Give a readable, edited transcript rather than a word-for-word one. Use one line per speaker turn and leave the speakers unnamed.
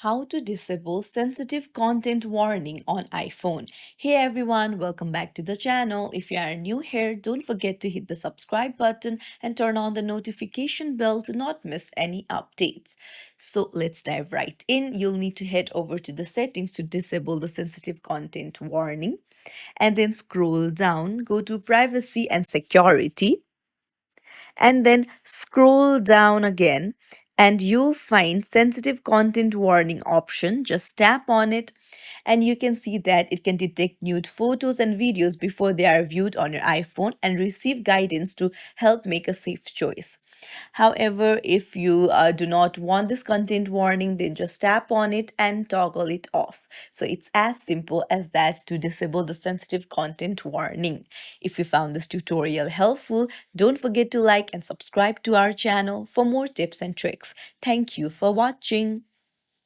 How to disable sensitive content warning on iPhone. Hey everyone, welcome back to the channel. If you are new here, don't forget to hit the subscribe button and turn on the notification bell to not miss any updates. So let's dive right in. You'll need to head over to the settings to disable the sensitive content warning and then scroll down, go to privacy and security and then scroll down again and you'll find sensitive content warning option. Just tap on it and you can see that it can detect nude photos and videos before they are viewed on your iPhone and receive guidance to help make a safe choice. However, if you do not want this content warning, then just tap on it and toggle it off. So it's as simple as that to disable the sensitive content warning. If you found this tutorial helpful, don't forget to like and subscribe to our channel for more tips and tricks. Thank you for watching.